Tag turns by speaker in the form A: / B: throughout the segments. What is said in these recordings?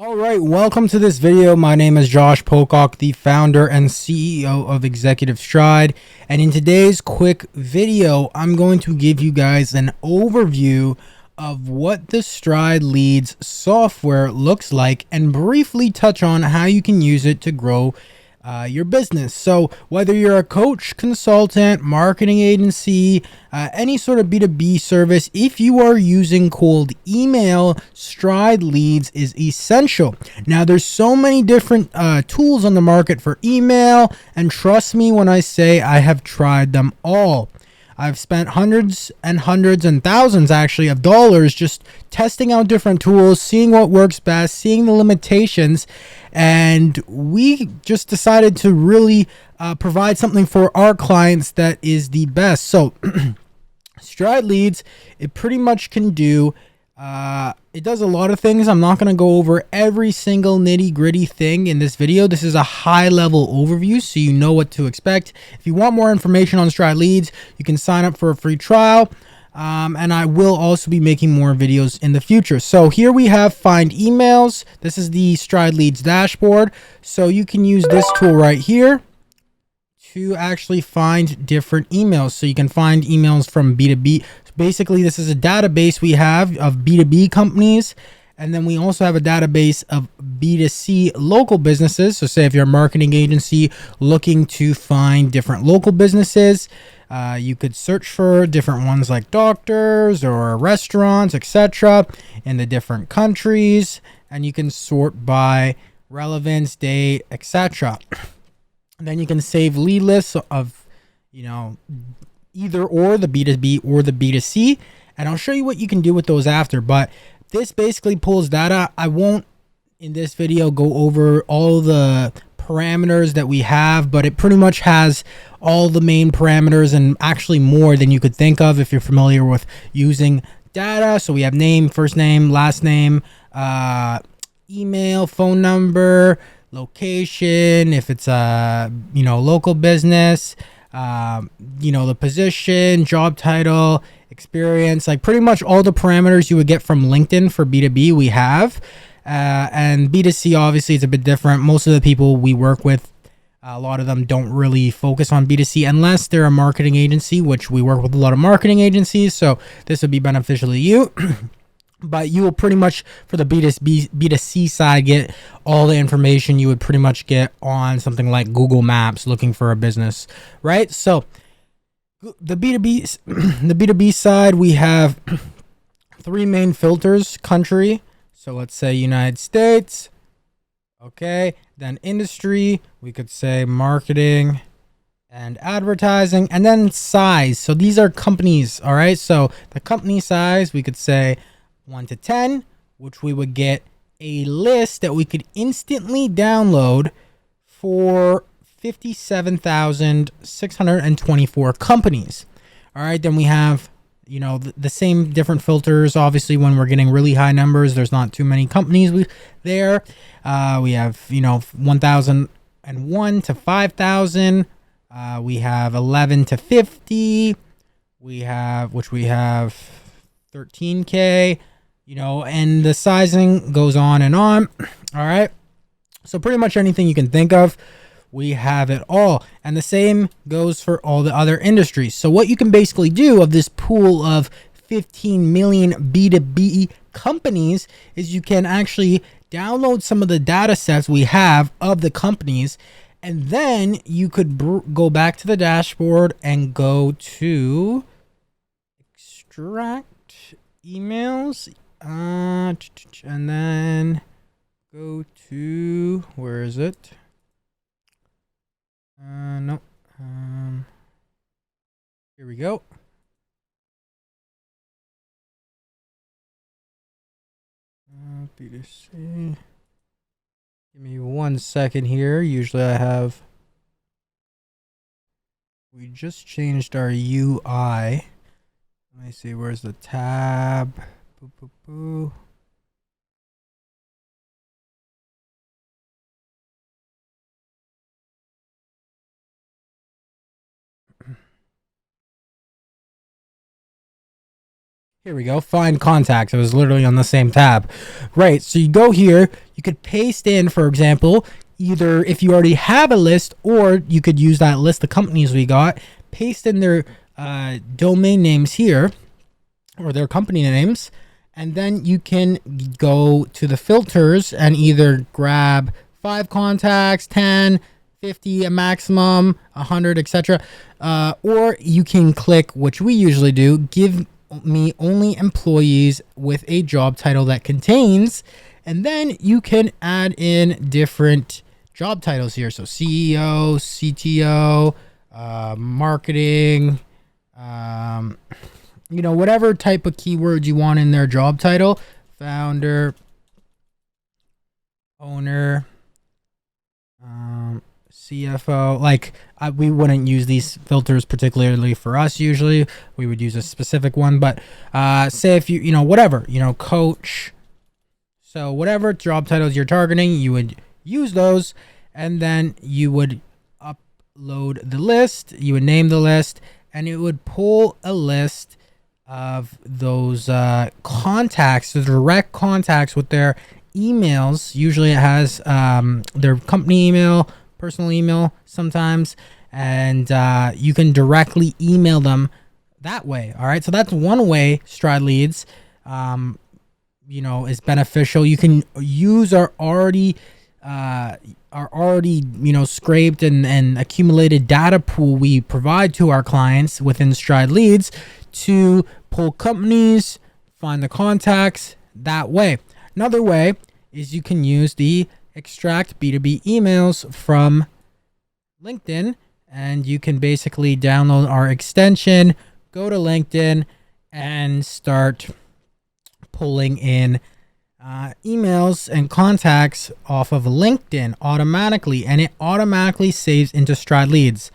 A: All right, welcome to this video. My name is Josh Pocock, the founder and CEO of Executive Stride. And in today's quick video, I'm going to give you guys an overview of what the Stride Leads software looks like and briefly touch on how you can use it to grow your business. So whether you're a coach, consultant, marketing agency, any sort of B2B service, if you are using cold email, Stride Leads is essential. Now there's so many different tools on the market for email, and trust me when I say I have tried them all. I've spent hundreds and thousands actually of dollars just testing out different tools, seeing what works best, seeing the limitations, and we just decided to really provide something for our clients that is the best. So Stride Leads, it pretty much can do it does a lot of things. I'm not going to go over every single nitty gritty thing in this video. This is a high level overview so you know what to expect. If you want more information on Stride Leads, you can sign up for a free trial. And I will also be making more videos in the future. So here we have Find Emails. This is the Stride Leads dashboard. So you can use this tool right here to actually find different emails. So you can find emails from B2B. Basically, this is a database we have of B2B companies. And then we also have a database of B2C local businesses. So say if you're a marketing agency looking to find different local businesses, you could search for different ones like doctors or restaurants, etc. in the different countries. And you can sort by relevance, date, etc. Then you can save lead lists of, either or the B2B or the B2C. And I'll show you what you can do with those after. But this basically pulls data. I won't in this video go over all the parameters that we have, but it pretty much has all the main parameters and actually more than you could think of if you're familiar with using data. So we have name, first name, last name, email, phone number, location, if it's a local business, the position, job title, experience, like pretty much all the parameters you would get from LinkedIn for B2B we have. And B2C obviously is a bit different. Most of the people we work with, a lot of them don't really focus on B2C unless they're a marketing agency, which we work with a lot of marketing agencies, so this would be beneficial to you. But you will pretty much, for the B2C side, get all the information you would pretty much get on something like Google Maps looking for a business, right? So the B2B side, we have three main filters: country, so let's say United States, okay, then industry, we could say marketing and advertising, and then size. So these are companies, all right? So the company size, we could say 1 to 10, which we would get a list that we could instantly download for 57,624 companies. All right, then we have, the same different filters. Obviously, when we're getting really high numbers, there's not too many companies there. We have, 1,001 to 5,000. We have 11 to 50. We have 13K. And the sizing goes on and on. All right. So pretty much anything you can think of, we have it all. And the same goes for all the other industries. So what you can basically do of this pool of 15 million B2B companies is you can actually download some of the data sets we have of the companies. And then you could go back to the dashboard and go to extract emails. And then go to, where is it? No. Here we go. B2C. Give me 1 second here. Usually we just changed our UI. Let me see, where's the tab? Boo, boo, boo. Here we go. Find contacts. It was literally on the same tab. Right. So you go here. You could paste in, for example, either if you already have a list, or you could use that list of companies we got, paste in their domain names here, or their company names, and then you can go to the filters and either grab 5 contacts, 10, 50, a maximum, 100, etc. Or you can click, which we usually do, give me only employees with a job title that contains, and then you can add in different job titles here. So CEO, CTO, marketing, you know, whatever type of keywords you want in their job title, founder, owner, CFO. Like, we wouldn't use these filters particularly for us. Usually we would use a specific one, but say if you know, whatever, you know, coach. So whatever job titles you're targeting, you would use those, and then you would upload the list, you would name the list, and it would pull a list of those contacts, the direct contacts with their emails. Usually it has their company email, personal email sometimes, and you can directly email them that way. All right, so that's one way Stride Leads you know, is beneficial. You can use our already you know, scraped and accumulated data pool we provide to our clients within Stride Leads to pull companies, find the contacts that way. Another way is you can use the extract B2B emails from LinkedIn, and you can basically download our extension, go to LinkedIn, and start pulling in emails and contacts off of LinkedIn automatically, and it automatically saves into Stride Leads.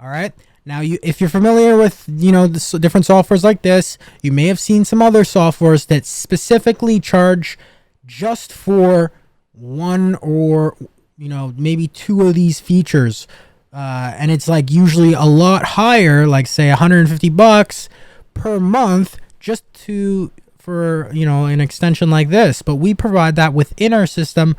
A: All right. Now, if you're familiar with, you know, the different softwares like this, you may have seen some other softwares that specifically charge just for one or, you know, maybe 2 of these features. And it's like usually a lot higher, like say $150 per month just for, you know, an extension like this. But we provide that within our system.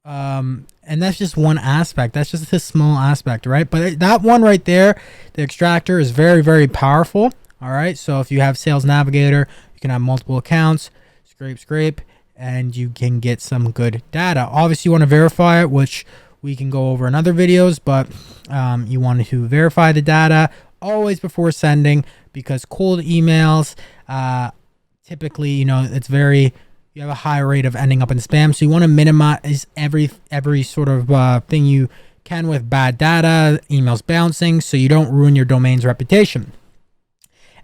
A: And that's just one aspect. That's just a small aspect, right? But that one right there, the extractor, is very, very powerful. All right. So if you have Sales Navigator, you can have multiple accounts, scrape, and you can get some good data. Obviously, you want to verify it, which we can go over in other videos, but you want to verify the data always before sending, because cold emails, typically, you know, you have a high rate of ending up in spam. So you want to minimize every sort of thing you can with bad data, emails bouncing, so you don't ruin your domain's reputation.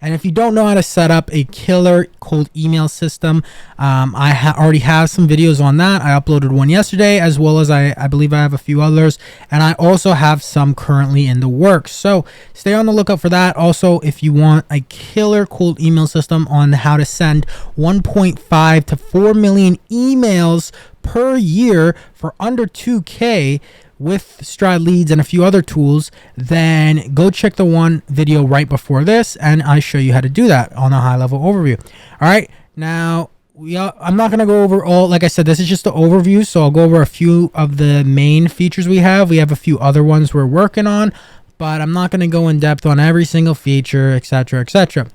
A: And if you don't know how to set up a killer cold email system, I already have some videos on that. I uploaded one yesterday, as well as I believe I have a few others, and I also have some currently in the works. So stay on the lookout for that. Also, if you want a killer cold email system on how to send 1.5 to 4 million emails per year for under 2K with Stride Leads and a few other tools, then go check the one video right before this, and I show you how to do that on a high level overview. All right, now I'm not going to go over all. Like I said, this is just the overview, so I'll go over a few of the main features we have. We have a few other ones we're working on, but I'm not going to go in depth on every single feature, etc., etc.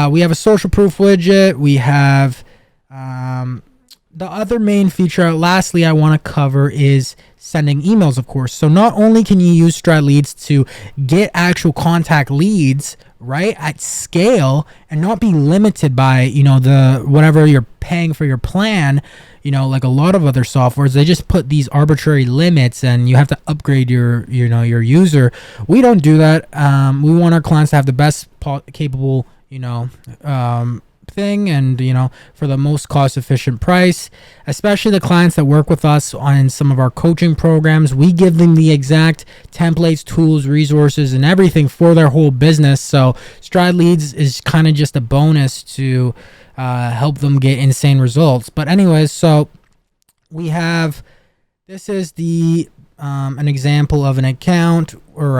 A: We have a social proof widget. We have the other main feature, lastly, I want to cover is sending emails, of course. So not only can you use Stride Leads to get actual contact leads, right, at scale, and not be limited by, you know, the whatever you're paying for your plan, you know, like a lot of other softwares, they just put these arbitrary limits and you have to upgrade your user. We don't do that. We want our clients to have the best capable, you know, thing, and you know, for the most cost efficient price. Especially the clients that work with us on some of our coaching programs, we give them the exact templates, tools, resources, and everything for their whole business. So Stride Leads is kind of just a bonus to help them get insane results. But anyways, so we have, this is the an example of an account, or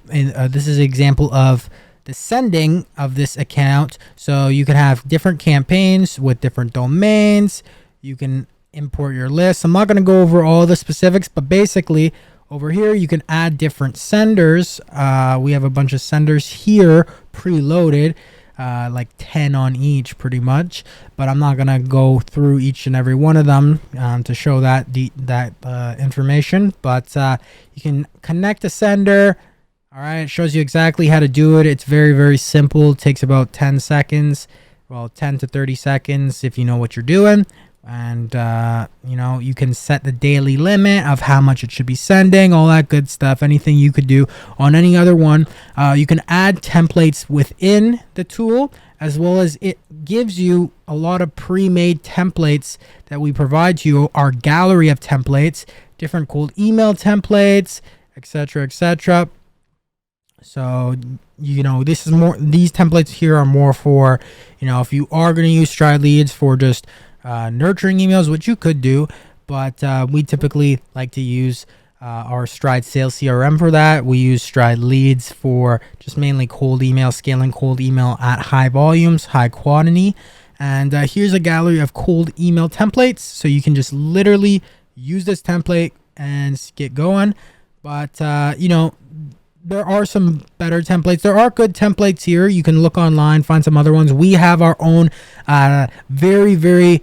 A: this is an example of the sending of this account. So you can have different campaigns with different domains. You can import your list. I'm not going to go over all the specifics, but basically over here you can add different senders. We have a bunch of senders here preloaded, like 10 on each pretty much, but I'm not going to go through each and every one of them to show that information. But you can connect a sender. All right, it shows you exactly how to do it. It's very, very simple. It takes about 10 seconds, well, 10 to 30 seconds if you know what you're doing. And, you know, you can set the daily limit of how much it should be sending, all that good stuff, anything you could do on any other one. You can add templates within the tool, as well as it gives you a lot of pre-made templates that we provide to you, our gallery of templates, different cold email templates, etc., etc. So, you know, this is more, these templates here are more for, you know, if you are going to use Stride Leads for just nurturing emails, which you could do, but we typically like to use our Stride Sales CRM for that. We use Stride Leads for just mainly cold email, scaling cold email at high volumes, high quantity. And here's a gallery of cold email templates, so you can just literally use this template and get going. But you know, there are some better templates. There are good templates here. You can look online, find some other ones. We have our own very, very,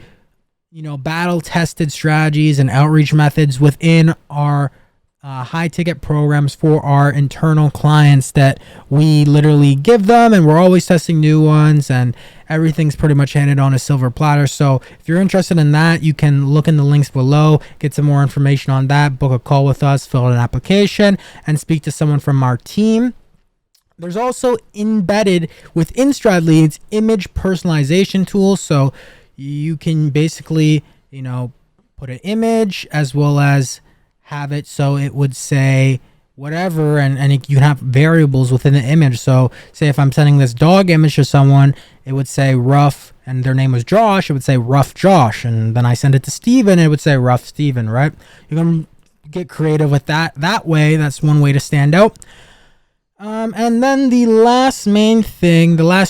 A: you know, battle tested strategies and outreach methods within our high ticket programs for our internal clients that we literally give them, and we're always testing new ones, and everything's pretty much handed on a silver platter. So if you're interested in that, you can look in the links below, get some more information on that, book a call with us, fill out an application, and speak to someone from our team. There's also embedded within Stride Leads image personalization tools. So you can basically, you know, put an image as well as have it so it would say whatever, and you can have variables within the image. So say if I'm sending this dog image to someone, it would say rough, and their name was Josh, it would say rough Josh. And then I send it to Steven, it would say rough Steven, right? You can get creative with that way. That's one way to stand out. And then the last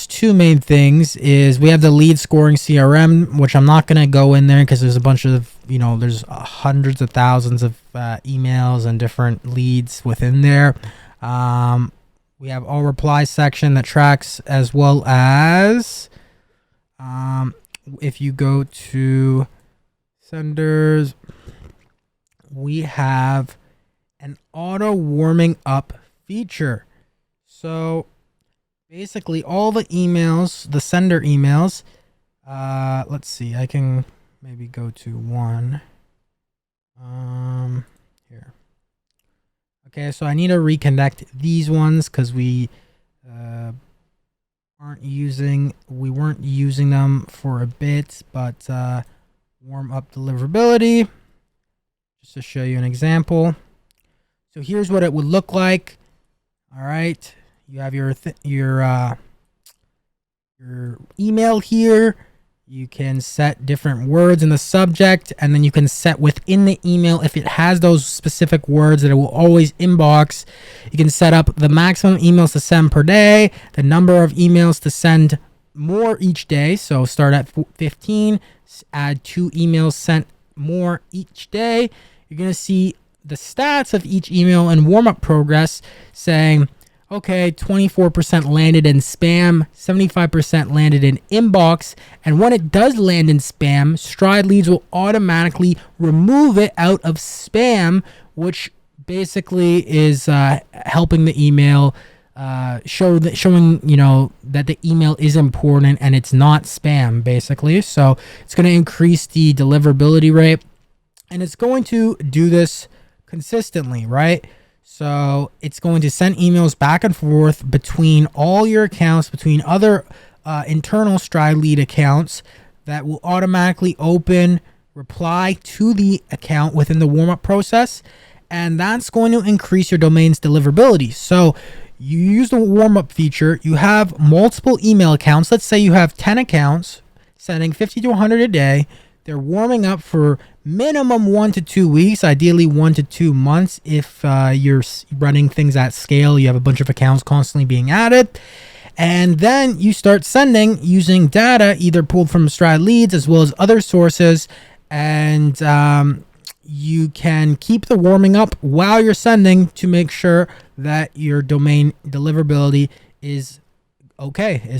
A: two main things is we have the Lead Scoring CRM, which I'm not going to go in there because there's a bunch of, you know, there's hundreds of thousands of emails and different leads within there. We have our reply section that tracks, as well as if you go to senders, we have an auto warming up feature. So basically all the emails, the sender emails, let's see, I can maybe go to one here. Okay, so I need to reconnect these ones because we weren't using them for a bit, but warm up deliverability, just to show you an example. So here's what it would look like. All right, you have your email here. You can set different words in the subject, and then you can set within the email, if it has those specific words, that it will always inbox. You can set up the maximum emails to send per day, the number of emails to send more each day. So start at 15, add 2 emails sent more each day. You're going to see the stats of each email and warm-up progress saying, okay, 24% landed in spam, 75% landed in inbox, and when it does land in spam, Stride Leads will automatically remove it out of spam, which basically is helping the email showing, you know, that the email is important and it's not spam, basically. So it's going to increase the deliverability rate, and it's going to do this consistently, right? So it's going to send emails back and forth between all your accounts, between other internal Stride Lead accounts, that will automatically open, reply to the account within the warm-up process, and that's going to increase your domain's deliverability. So you use the warm-up feature, you have multiple email accounts. Let's say you have 10 accounts sending 50 to 100 a day. They're warming up for minimum 1 to 2 weeks, ideally 1 to 2 months. If you're running things at scale, you have a bunch of accounts constantly being added. and then you start sending using data either pulled from Stride leads as well as other sources, and you can keep the warming up while you're sending to make sure that your domain deliverability is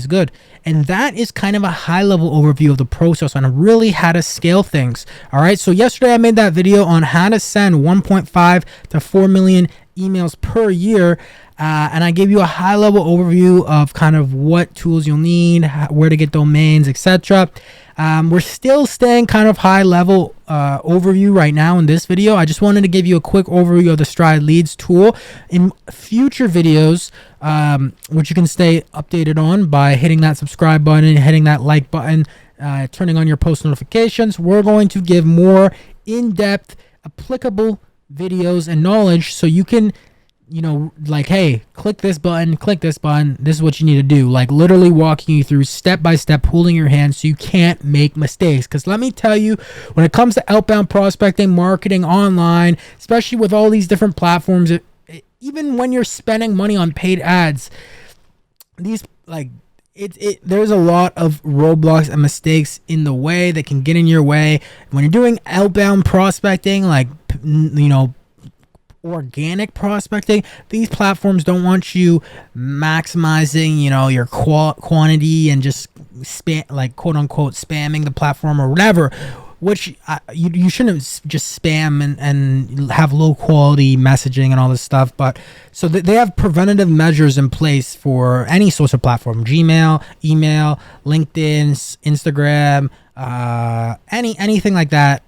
A: good. And that is kind of a high level overview of the process on really how to scale things. All right, so yesterday I made that video on how to send 1.5 to 4 million emails per year, and I gave you a high level overview of kind of what tools you'll need, where to get domains, etc. We're still staying kind of high level overview right now in this video. I just wanted to give you a quick overview of the Stride Leads tool. In future videos, which you can stay updated on by hitting that subscribe button, hitting that like button, turning on your post notifications, we're going to give more in-depth, applicable videos and knowledge so you can, you know, like, hey, click this button, this is what you need to do, like literally walking you through step by step, holding your hand so you can't make mistakes. Because let me tell you, when it comes to outbound prospecting, marketing online, especially with all these different platforms, even when you're spending money on paid ads, these there's a lot of roadblocks and mistakes in the way that can get in your way when you're doing outbound prospecting, like, you know, organic prospecting. These platforms don't want you maximizing, you know, your quantity and just spam, like, quote unquote spamming the platform or whatever, which you shouldn't just spam and have low quality messaging and all this stuff. But so they have preventative measures in place for any social platform: Gmail, email, LinkedIn, Instagram, anything like that.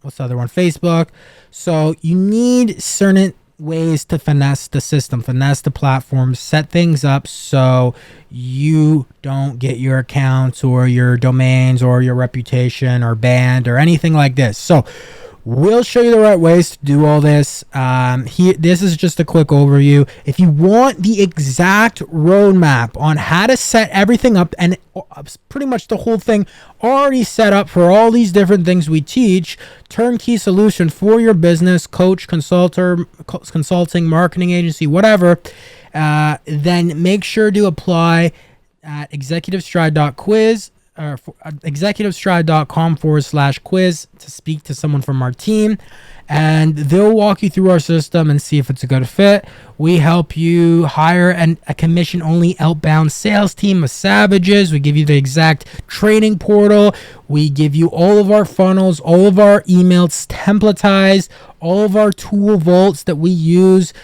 A: What's the other one? Facebook. So you need certain ways to finesse the system, finesse the platform, set things up so you don't get your accounts or your domains or your reputation or banned or anything like this. So we'll show you the right ways to do all this. This is just a quick overview. If you want the exact roadmap on how to set everything up, and pretty much the whole thing already set up for all these different things we teach, turnkey solution for your business, coach, consulting, marketing agency, whatever, then make sure to apply at executivestride.quiz or executivestride.com/quiz to speak to someone from our team, and they'll walk you through our system and see if it's a good fit. We help you hire a commission-only outbound sales team of savages. We give you the exact training portal. We give you all of our funnels, all of our emails templatized, all of our tool vaults that we use,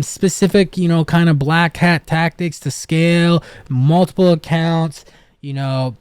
A: specific, you know, kind of black hat tactics to scale multiple accounts, you know,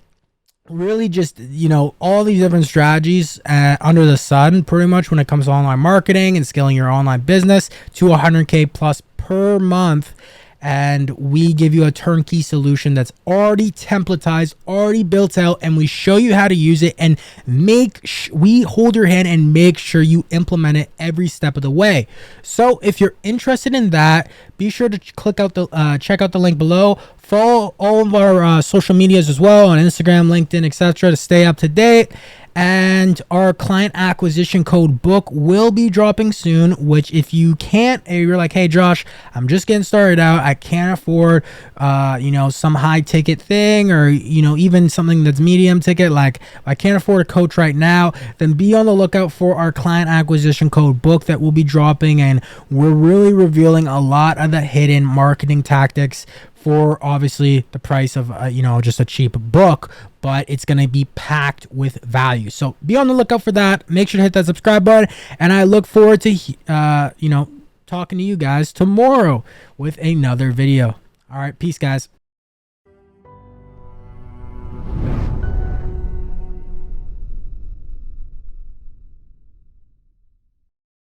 A: really just, you know, all these different strategies under the sun, pretty much, when it comes to online marketing and scaling your online business to 100K plus per month. And we give you a turnkey solution that's already templatized, already built out, and we show you how to use it, and we hold your hand and make sure you implement it every step of the way. So if you're interested in that, be sure to check out the link below. Follow all of our social medias as well, on Instagram, LinkedIn, etc., to stay up to date. And our client acquisition code book will be dropping soon, which if you can't, if you're like, hey Josh, I'm just getting started out, I can't afford you know, some high ticket thing, or, you know, even something that's medium ticket, like I can't afford a coach right now, then be on the lookout for our client acquisition code book that will be dropping. And we're really revealing a lot of the hidden marketing tactics for obviously the price of you know, just a cheap book, but it's going to be packed with value. So be on the lookout for that. Make sure to hit that subscribe button, and I look forward to you know, talking to you guys tomorrow with another video. All right, peace guys.